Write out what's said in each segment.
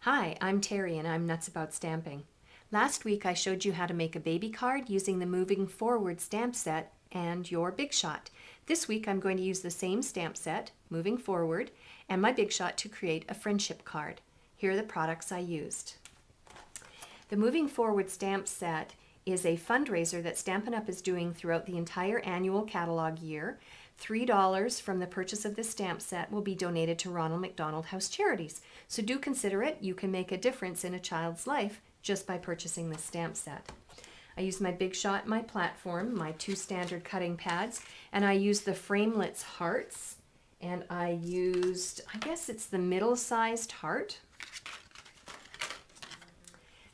Hi, I'm Terry and I'm nuts about stamping. Last week I showed you how to make a baby card using the Moving Forward stamp set and your Big Shot. This week I'm going to use the same stamp set, Moving Forward, and my Big Shot to create a friendship card. Here are the products I used. The Moving Forward stamp set is a fundraiser that Stampin' Up! Is doing throughout the entire annual catalog year. $3 from the purchase of this stamp set will be donated to Ronald McDonald House Charities. So do consider it. You can make a difference in a child's life just by purchasing this stamp set. I used my Big Shot, my platform, my 2 standard cutting pads, and I used the Framelits hearts, and I used, I guess it's the middle-sized heart,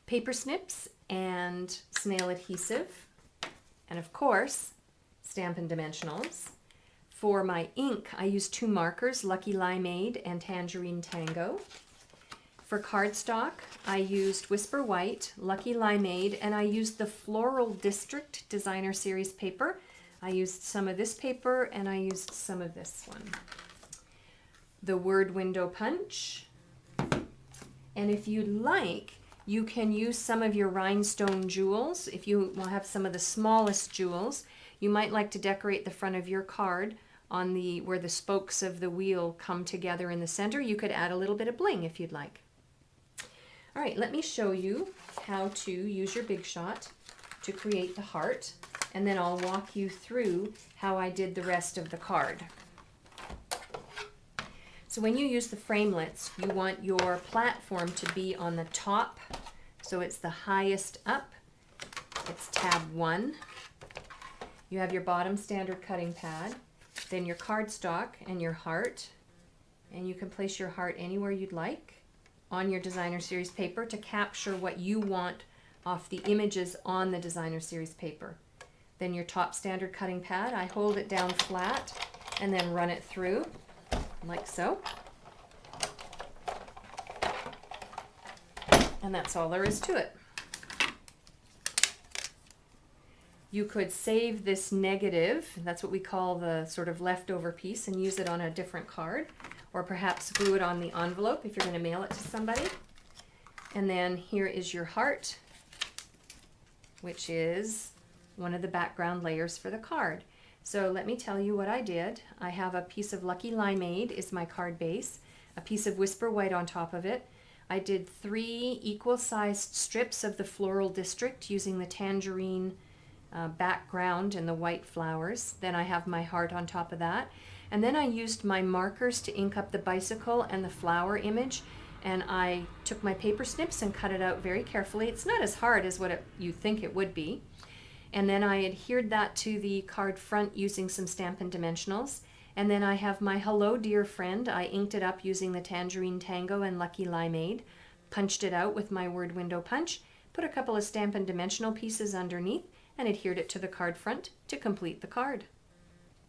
paper snips, and snail adhesive, and of course, Stampin' Dimensionals. For my ink, I used 2 markers, Lucky Limeade and Tangerine Tango. For cardstock, I used Whisper White, Lucky Limeade, and I used the Floral District Designer Series paper. I used some of this paper and I used some of this one. The Word Window Punch. And if you'd like, you can use some of your rhinestone jewels. If you will have some of the smallest jewels, you might like to decorate the front of your card on where the spokes of the wheel come together in the center. You could add a little bit of bling if you'd like. All right, let me show you how to use your Big Shot to create the heart, and then I'll walk you through how I did the rest of the card. So when you use the framelits, you want your platform to be on the top, so it's the highest up. It's tab 1. You have your bottom standard cutting pad, then your cardstock and your heart, and you can place your heart anywhere you'd like on your Designer Series paper to capture what you want off the images on the Designer Series paper. Then your top standard cutting pad, I hold it down flat and then run it through like so. And that's all there is to it. You could save this negative, that's what we call the sort of leftover piece, and use it on a different card, or perhaps glue it on the envelope if you're going to mail it to somebody. And then here is your heart, which is one of the background layers for the card. So let me tell you what I did. I have a piece of Lucky Limeade is my card base, a piece of Whisper White on top of it. I did 3 equal-sized strips of the Floral District using the tangerine background and the white flowers. Then I have my heart on top of that. And then I used my markers to ink up the bicycle and the flower image, and I took my paper snips and cut it out very carefully. It's not as hard as what you think it would be. And then I adhered that to the card front using some Stampin' Dimensionals. And then I have my Hello Dear Friend. I inked it up using the Tangerine Tango and Lucky Limeade, punched it out with my Word Window Punch, put a couple of Stampin' Dimensional pieces underneath, and adhered it to the card front to complete the card.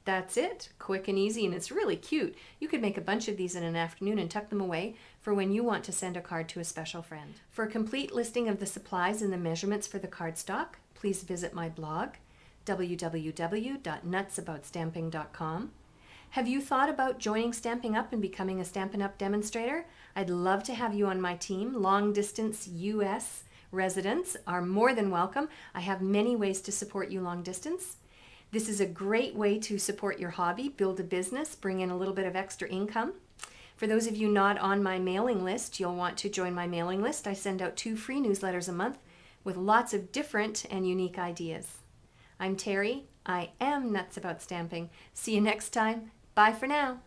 That's it, quick and easy, and it's really cute. You could make a bunch of these in an afternoon and tuck them away for when you want to send a card to a special friend. For a complete listing of the supplies and the measurements for the cardstock, please visit my blog, www.nutsaboutstamping.com. Have you thought about joining Stampin' Up! And becoming a Stampin' Up! Demonstrator? I'd love to have you on my team. Long distance US residents are more than welcome. I have many ways to support you long distance. This is a great way to support your hobby, build a business, bring in a little bit of extra income. For those of you not on my mailing list, you'll want to join my mailing list. I send out 2 free newsletters a month with lots of different and unique ideas. I'm Terry. I am nuts about stamping. See you next time. Bye for now.